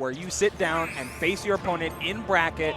where you sit down and face your opponent in bracket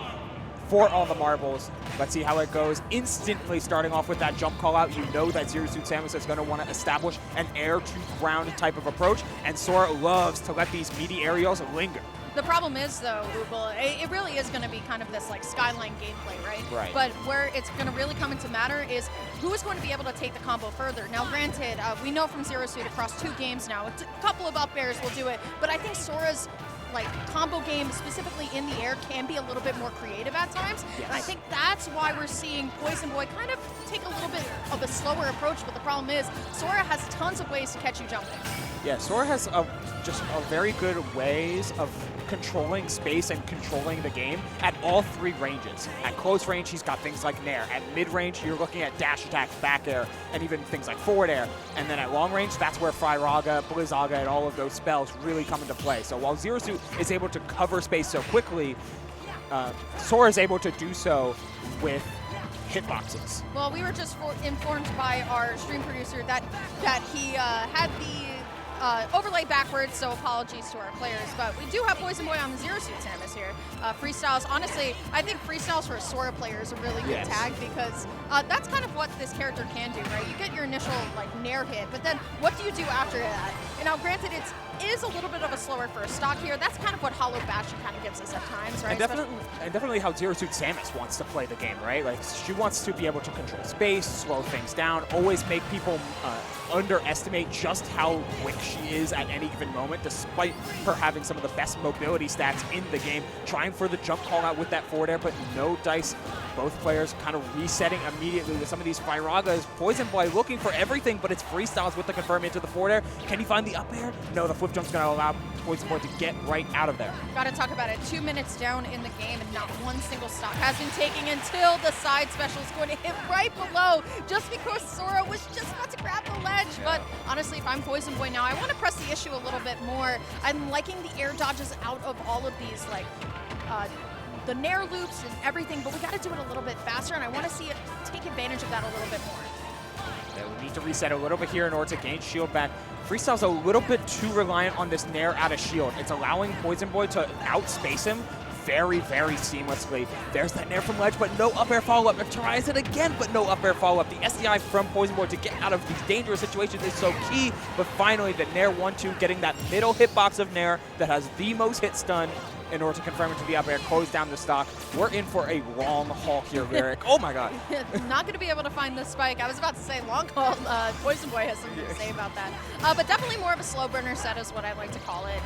for all the marbles. Let's see how it goes. Instantly starting off with that jump call out, you know that Zero Suit Samus is going to want to establish an air to ground type of approach, and Sora loves to let these meaty aerials linger. The problem is, though, Google, it really is going to be kind of this like skyline gameplay, right? Right. But where it's going to really come into matter is who is going to be able to take the combo further. Now, granted, we know from Zero Suit across 2 games now, a couple of up airs will do it, but I think Sora's like combo game specifically in the air can be a little bit more creative at times. Yes. And I think that's why we're seeing Poisonboi kind of take a little bit of a slower approach, but the problem is Sora has tons of ways to catch you jumping. Yeah, Sora has just a very good ways of controlling space and controlling the game at all 3 ranges. At close range, he's got things like Nair. At mid-range, you're looking at dash attacks, back air, and even things like forward air. And then at long range, that's where Firaga, Blizzaga, and all of those spells really come into play. So while Zero Suit is able to cover space so quickly, Sora is able to do so with hitboxes. Well, we were just informed by our stream producer that he had the overlay backwards, so apologies to our players. But we do have Poisonboi on the Zero Suit Samus here. Freestyles, honestly, I think Freestyles for a Sora player is a really good tag because that's kind of what this character can do, right? You get your initial like Nair hit, but then what do you do after that? And now, granted, it is a little bit of a slower first stock here. That's kind of what Hollow Bastion kind of gives us at times, right? And definitely how Zero Suit Samus wants to play the game, right? Like, she wants to be able to control space, slow things down, always make people underestimate just how quick she is at any given moment, despite her having some of the best mobility stats in the game. Trying for the jump call out with that forward air, but no dice. Both players kind of resetting immediately with some of these Firagas. Poisonboi looking for everything, but it's Freestyles with the confirm into the forward air. Can he find the up air? No, the flip jump's going to allow Poisonboi to get right out of there. Got to talk about it. 2 minutes down in the game, and not one single stock has been taken until the side special is going to hit right below, just because Sora was just about to grab the ledge. But honestly, if I'm Poisonboi now, I want to press the issue a little bit more. I'm liking the air dodges out of all of these, like, the Nair loops and everything, but we got to do it a little bit faster, and I want to see it take advantage of that a little bit more. Yeah, we need to reset a little bit here in order to gain shield back. Freestyle's a little bit too reliant on this Nair out of shield. It's allowing Poisonboi to outspace him very, very seamlessly. There's that Nair from ledge, but no up air follow-up. It tries it again, but no up air follow-up. The SDI from Poisonboi to get out of these dangerous situations is so key, but finally the Nair 1-2, getting that middle hitbox of Nair that has the most hit stun in order to confirm into the up air, close down the stock. We're in for a long haul here, Lyric. Oh my god. Not going to be able to find the spike. I was about to say long haul. Poisonboi has something to say about that. But definitely more of a slow burner set is what I like to call it.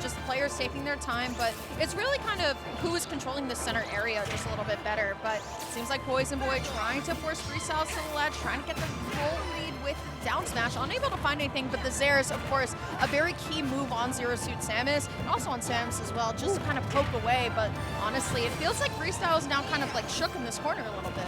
Just players taking their time, but it's really kind of who is controlling the center area just a little bit better. But it seems like Poisonboi trying to force Freestyles to the ledge, trying to get the full lead with down smash, unable to find anything, but the Zares, of course, a very key move on Zero Suit Samus, and also on Samus as well, just to kind of poke away, but honestly, it feels like Freestyle is now kind of like shook in this corner a little bit.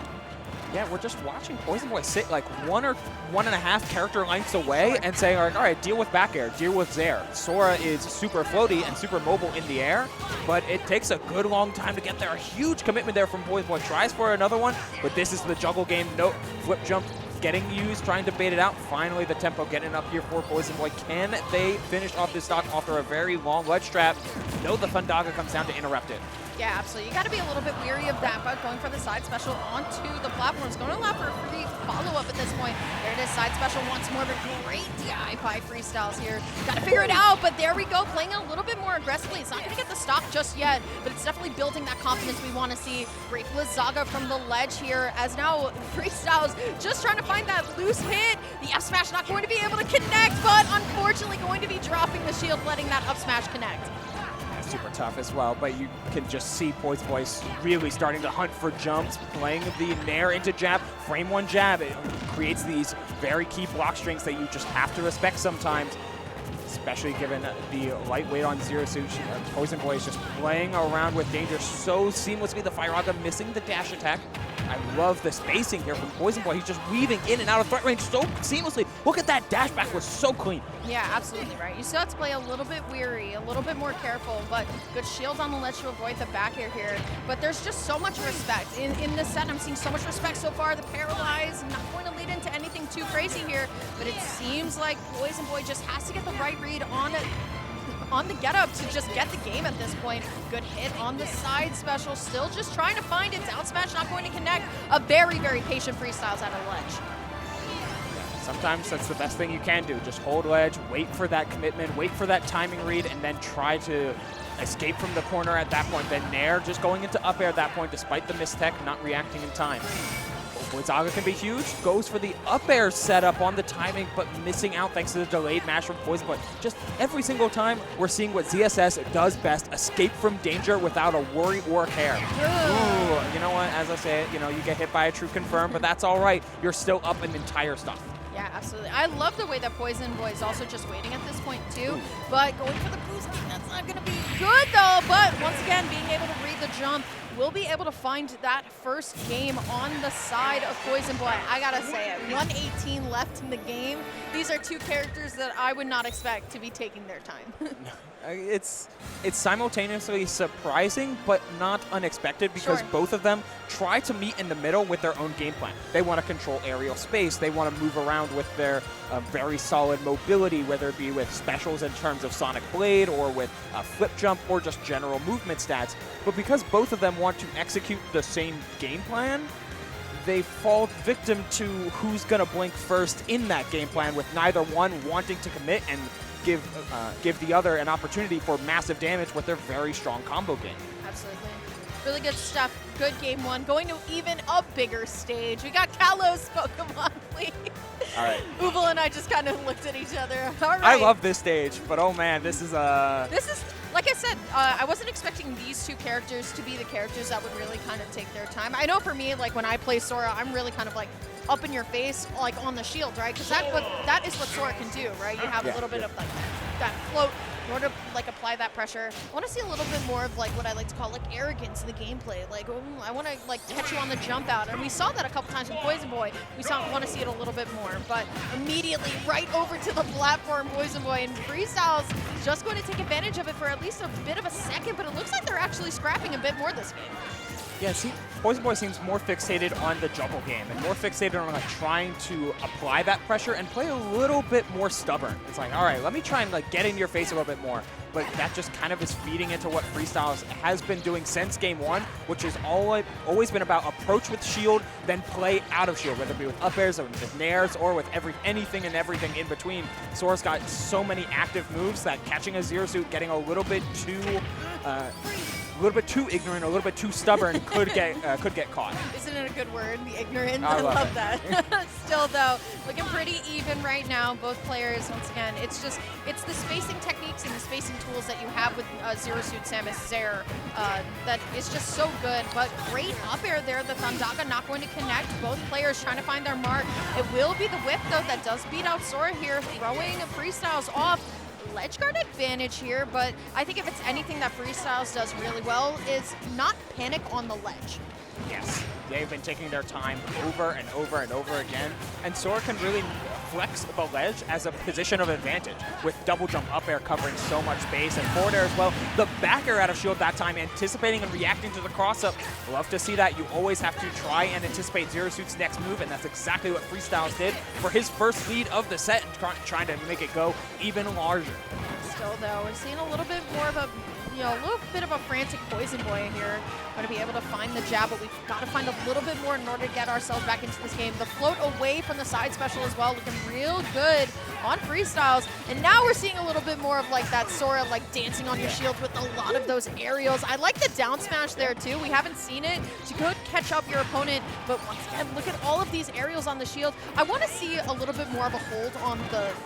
Yeah, we're just watching Poisonboi sit like 1 or 1.5 character lengths away and saying, all right, deal with back air, deal with Zare. Sora is super floaty and super mobile in the air, but it takes a good long time to get there. A huge commitment there from Poisonboi. Tries for another one, but this is the juggle game. No flip jump getting used, trying to bait it out. Finally, the tempo getting up here for Poisonboi. Can they finish off this stock after a very long ledge trap? No, the Thundaga comes down to interrupt it. Yeah, absolutely. You got to be a little bit weary of that, but going for the side special onto the platforms. Going to allow for a free follow-up at this point. There it is, side special once more, but great DI by Freestyles here. Got to figure it out, but there we go, playing a little bit more aggressively. It's not going to get the stock just yet, but it's definitely building that confidence we want to see. Great Blizzaga from the ledge here, as now Freestyles just trying to find that loose hit. The F smash not going to be able to connect, but unfortunately going to be dropping the shield, letting that up smash connect. Super tough as well, but you can just see Poisonboi really starting to hunt for jumps, playing the Nair into jab, frame one jab. It creates these very key block strings that you just have to respect sometimes, especially given the lightweight on Zero Suit. Poisonboi is just playing around with danger so seamlessly. The Firaga missing the dash attack. I love the spacing here from Poisonboi. He's just weaving in and out of threat range so seamlessly. Look at that dash back, was so clean. Yeah, absolutely right. You still have to play a little bit weary, a little bit more careful, but good shield on the ledge to avoid the back air here. But there's just so much respect. In this set, I'm seeing so much respect so far. The paralyze, not going to lead into anything too crazy here, but it seems like Poisonboi just has to get the right read on it. on the get up to just get the game at this point. Good hit on the side special, still just trying to find it. Down smash not going to connect. A very, very patient Freestyles at a ledge. Sometimes that's the best thing you can do. Just hold ledge, wait for that commitment, wait for that timing read, and then try to escape from the corner at that point. Then Nair just going into up air at that point, despite the mistech, not reacting in time. Gonzaga can be huge, goes for the up air setup on the timing, but missing out thanks to the delayed mash from Poisonboi. Just every single time, we're seeing what ZSS does best, escape from danger without a worry or a care. Ooh, you know what, as I say it, you get hit by a true confirm, but that's all right. You're still up an entire stock. Yeah, absolutely. I love the way that Poisonboi is also just waiting at this point too, but going for the boost kick, that's not going to be good though, but once again, being able to read the jump, we'll be able to find that first game on the side of Poisonboi. I gotta say it, 118 left in the game. These are two characters that I would not expect to be taking their time. It's simultaneously surprising, but not unexpected, because both of them try to meet in the middle with their own game plan. They want to control aerial space. They want to move around with their very solid mobility, whether it be with specials in terms of Sonic Blade or with flip jump or just general movement stats. But because both of them want to execute the same game plan, they fall victim to who's going to blink first in that game plan, with neither one wanting to commit and give the other an opportunity for massive damage with their very strong combo game. Absolutely. Really good stuff. Good game one. Going to even a bigger stage. We got Kalos Pokemon League. All right. Ubel and I just kind of looked at each other. All right. I love this stage, but oh man, this is like I said, I wasn't expecting these two characters to be the characters that would really kind of take their time. I know for me, like when I play Sora, I'm really kind of like up in your face, like on the shield, right? Because that is what Sora can do, right? You have a little bit of like that float in order to like apply that pressure. I want to see a little bit more of like what I like to call like arrogance in the gameplay. Like I want to like catch you on the jump out, and we saw that a couple times with Poisonboi. We want to see it a little bit more, but immediately right over to the platform, Poisonboi, and Freestyles just going to take advantage of it for at least a bit of a second. But it looks like they're actually scrapping a bit more this game. Yeah, see, Poisonboi seems more fixated on the juggle game and more fixated on like trying to apply that pressure and play a little bit more stubborn. It's like, all right, let me try and like get in your face a little bit more. But that just kind of is feeding into what Freestyles has been doing since game one, which has always been about approach with shield, then play out of shield, whether it be with up airs or with nairs or with anything and everything in between. Sora's got so many active moves that catching a Zero Suit, getting a little bit too ignorant, a little bit too stubborn could get caught. Isn't it a good word, the ignorant? I love that. Still though, looking pretty even right now. Both players, once again, it's the spacing techniques and the spacing tools that you have with Zero Suit Samus Zare that is just so good. But great up air there. The Thundaga not going to connect. Both players trying to find their mark. It will be the whip though that does beat out Sora here, throwing Freestyles off. Ledge guard advantage here, but I think if it's anything that Freestyles does really well is not panic on the ledge. Yes, they've been taking their time over and over and over again, and Sora can really flex the ledge as a position of advantage with double jump up air covering so much space, and forward air as well. The back air out of shield that time, anticipating and reacting to the cross up. Love to see that. You always have to try and anticipate Zero Suit's next move, and that's exactly what Freestyles did for his first lead of the set, and trying to make it go even larger. Still though, we're seeing a little bit more of a little bit of a frantic Poisonboi here. Going to be able to find the jab, but we've got to find a little bit more in order to get ourselves back into this game. The float away from the side special as well, looking real good on Freestyles. And now we're seeing a little bit more of like that Sora like dancing on your shield with a lot of those aerials. I like the down smash there too. We haven't seen it. You could catch up your opponent, but once again, look at all of these aerials on the shield. I want to see a little bit more of a hold on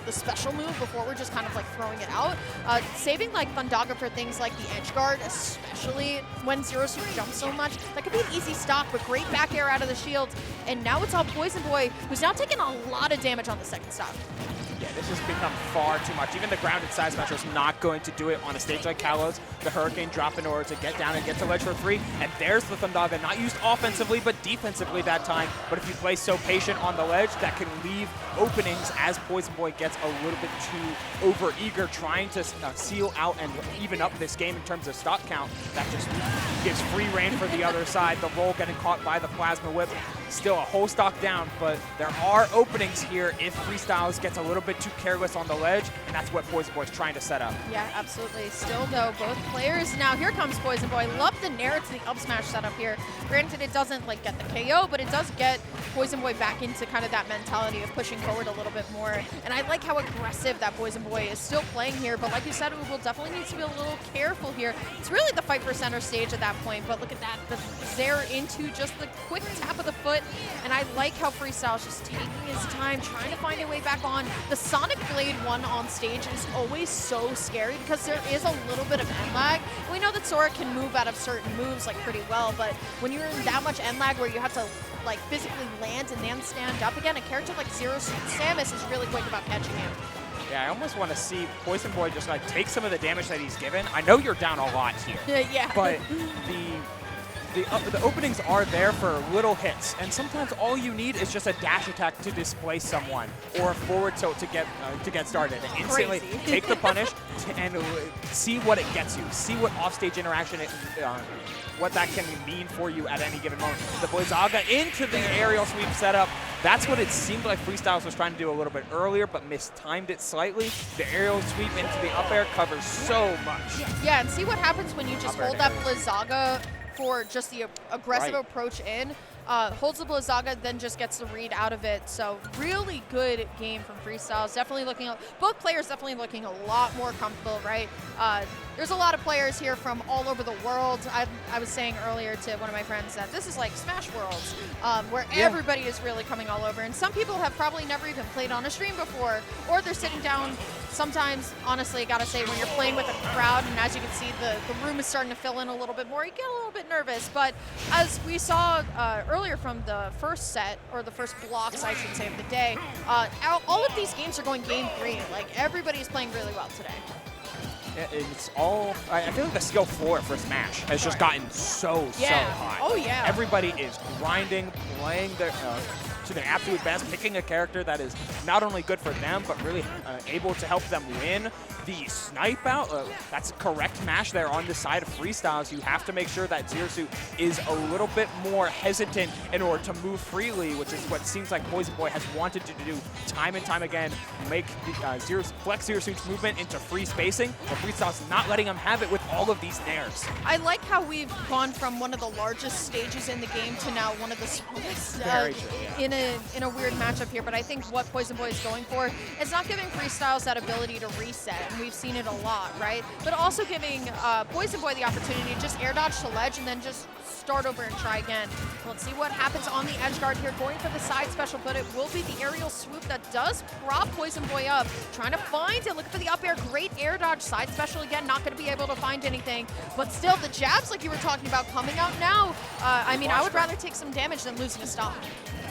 the special move before we're just kind of like throwing it out. Saving like Thundaga for things like the edge guard, especially when Zero Suit jumps so much. That could be an easy stock, but great back air out of the shield. And now it's all Poisonboi, who's now taking a lot of damage on the second stock. Yeah, this has become far too much. Even the grounded side special is not going to do it on a stage like Kalos. The Hurricane drop in order to get down and get to ledge for free. And there's the Thundaga, not used offensively, but defensively that time. But if you play so patient on the ledge, that can leave openings as Poisonboi gets a little bit too over-eager, trying to seal out and even up this game in terms of stock count. That just gives free reign for the other side. The roll getting caught by the Plasma Whip. Still a whole stock down, but there are openings here if Freestyles gets a little bit too careless on the ledge, and that's what Poisonboi's trying to set up. Yeah, absolutely. Still, though, both players. Now, here comes Poisonboi. Love the nair to the up smash setup here. Granted, it doesn't like get the KO, but it does get Poisonboi back into kind of that mentality of pushing forward a little bit more. And I like how aggressive that Poisonboi is still playing here, but like you said, we will definitely need to be a little careful here. It's really the fight for center stage at that point, but look at that. The Zair into just the quick tap of the foot. And I like how Freestyle's just taking his time, trying to find a way back on. The Sonic Blade one on stage is always so scary because there is a little bit of end lag. We know that Sora can move out of certain moves like pretty well, but when you're in that much end lag where you have to like physically land and then stand up again, a character like Samus is really quick about catching him. Yeah, I almost want to see Poisonboi just like take some of the damage that he's given. I know you're down a lot here. Yeah. But the openings are there for little hits, and sometimes all you need is just a dash attack to displace someone or a forward tilt to get started. And instantly take the punish and see what it gets you. See what offstage interaction what that can mean for you at any given moment. The Blizzaga into the aerial sweep setup. That's what it seemed like Freestyles was trying to do a little bit earlier, but mistimed it slightly. The aerial sweep into the up air covers so much. Yeah, and see what happens when you just hold that Blizzaga for just the aggressive approach in. Holds the Blizzaga, then just gets the read out of it. So really good game from Freestyles. Definitely looking, both players definitely looking a lot more comfortable, right? There's a lot of players here from all over the world. I was saying earlier to one of my friends that this is like Smash Worlds, where everybody is really coming all over. And some people have probably never even played on a stream before, or they're sitting down. Sometimes, honestly, I gotta say, when you're playing with a crowd, and as you can see, the room is starting to fill in a little bit more, you get a little bit nervous. But as we saw earlier from the first set, or the first blocks, I should say, of the day, all of these games are going game 3. Like, everybody's playing really well today. It's all, I feel like the skill floor for Smash has just gotten so high. Oh, yeah. Everybody is grinding, playing their, to their absolute best, picking a character that is not only good for them, but really able to help them win. The snipe out, that's a correct mash there on the side of Freestyles. You have to make sure that Zero Suit is a little bit more hesitant in order to move freely, which is what seems like Poisonboi has wanted to do time and time again, make the flex Zero Suit's movement into free spacing, but Freestyles not letting him have it with all of these nairs. I like how we've gone from one of the largest stages in the game to now one of the smallest in a weird matchup here, but I think what Poisonboi is going for is not giving Freestyles that ability to reset, and we've seen it a lot, right? But also giving Poisonboi the opportunity to just air dodge to ledge and then just start over and try again. Let's see what happens on the edge guard here. Going for the side special, but it will be the aerial swoop that does prop Poisonboi up. Trying to find it, looking for the up air. Great air dodge, side special again, not going to be able to find anything. But still, the jabs, like you were talking about, coming out now. I mean, I would rather take some damage than losing a stock.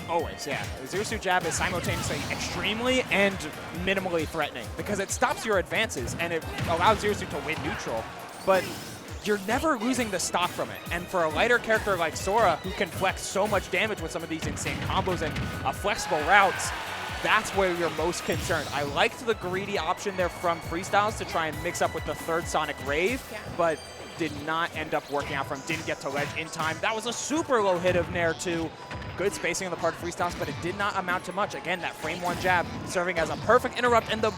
Always, yeah. Zero Suit jab is simultaneously extremely and minimally threatening because it stops your advances and it allows Zero Suit to win neutral, but you're never losing the stock from it. And for a lighter character like Sora, who can flex so much damage with some of these insane combos and flexible routes, that's where you're most concerned. I liked the greedy option there from Freestyles to try and mix up with the third Sonic Rave, but did not end up working out for him. Didn't get to ledge in time. That was a super low hit of Nair too. Good spacing on the part of Freestyles, but it did not amount to much. Again, that frame 1 jab serving as a perfect interrupt, and the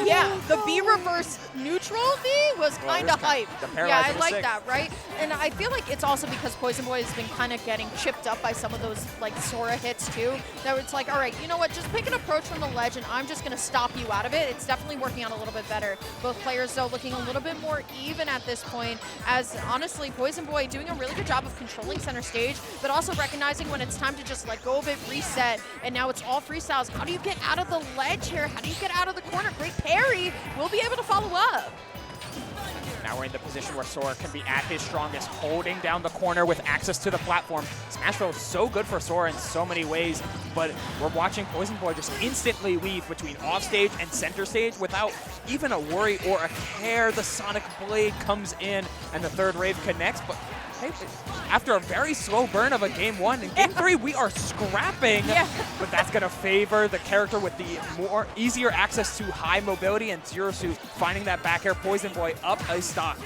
Yeah, the B reverse neutral V was kind of hype. Yeah, I like that, right? And I feel like it's also because Poisonboi has been kind of getting chipped up by some of those like Sora hits too. That it's like, all right, you know what? Just pick an approach from the ledge, and I'm just gonna stop you out of it. It's definitely working out a little bit better. Both players though looking a little bit more even at this point. As honestly, Poisonboi doing a really good job of controlling center stage, but also recognizing when it's time to just let go of it, reset, and now it's all Freestyles. How do you get out of the ledge here? How do you get out of the corner? Great parry. We'll be able to follow up. Now we're in the position where Sora can be at his strongest, holding down the corner with access to the platform. Smashville is so good for Sora in so many ways, but we're watching Poisonboi just instantly weave between offstage and center stage without even a worry or a care. The Sonic Blade comes in and the third Rave connects, but hey, after a very slow burn of a game 1, in game 3 we are scrapping, but that's going to favor the character with the easier access to high mobility, and Zero Suit finding that back air. Poisonboi up a stock.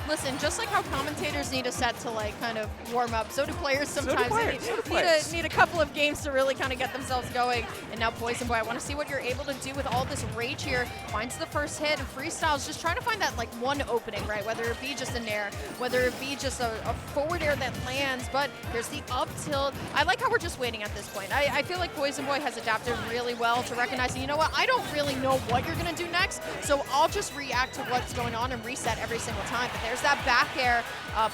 Listen, just like how commentators need a set to like kind of warm up, so do players sometimes. Need a couple of games to really kind of get themselves going. And now Poisonboi, I want to see what you're able to do with all this rage here. Finds the first hit, and Freestyles just trying to find that like one opening, right? Whether it be just a nair, whether it be just a forward air that lands, but here's the up tilt. I like how we're just waiting at this point. I feel like Poisonboi has adapted really well to recognizing, you know what, I don't really know what you're going to do next, so I'll just react to what's going on and reset every single time. But there's that back air.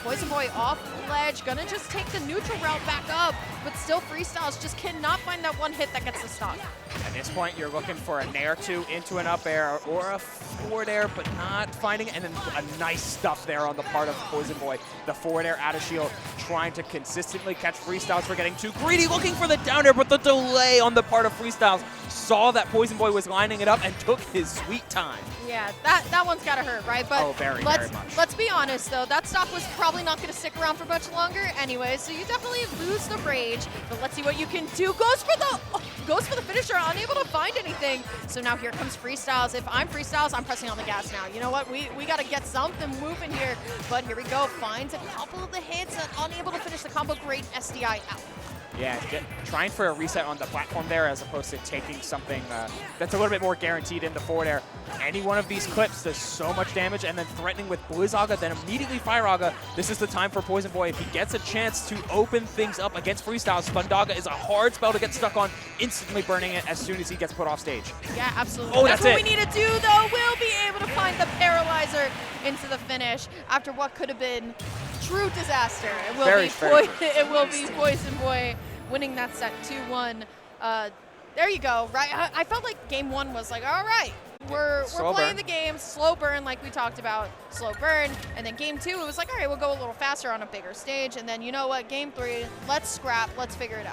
Poisonboi off ledge, gonna just take the neutral route back up, but still Freestyles just cannot find that one hit that gets the stock. At this point, you're looking for a nair 2 into an up air or a forward air, but not finding it. And then a nice stuff there on the part of Poisonboi. The forward air out of shield, trying to consistently catch Freestyles for getting too greedy, looking for the down air, but the delay on the part of Freestyles. Saw that Poisonboi was lining it up and took his sweet time. Yeah, that one's gotta hurt, right? But very much. Let's be honest though, that stock was probably not gonna stick around for much longer anyway, so you definitely lose the rage. But let's see what you can do. Goes for the finisher, unable to find anything. So now here comes Freestyles. If I'm Freestyles, I'm pressing on the gas now. You know what? We gotta get something moving here. But here we go. Finds a couple of the hits and unable to finish the combo. Great SDI out. Yeah, trying for a reset on the platform there as opposed to taking something that's a little bit more guaranteed in the forward air. Any one of these clips does so much damage, and then threatening with Blizzaga, then immediately Fireaga. This is the time for Poisonboi. If he gets a chance to open things up against Freestyles, Fundaga is a hard spell to get stuck on, instantly burning it as soon as he gets put off stage. Yeah, absolutely. Oh, that's what we need to do, though. We'll be able to find the Paralyzer into the finish after what could have been true disaster. It will be Poisonboi winning that set 2-1. There you go, right? I felt like game 1 was like, all right, we're playing the game, slow burn like we talked about, slow burn. And then game 2, it was like, all right, we'll go a little faster on a bigger stage. And then you know what, game 3, let's scrap, let's figure it out.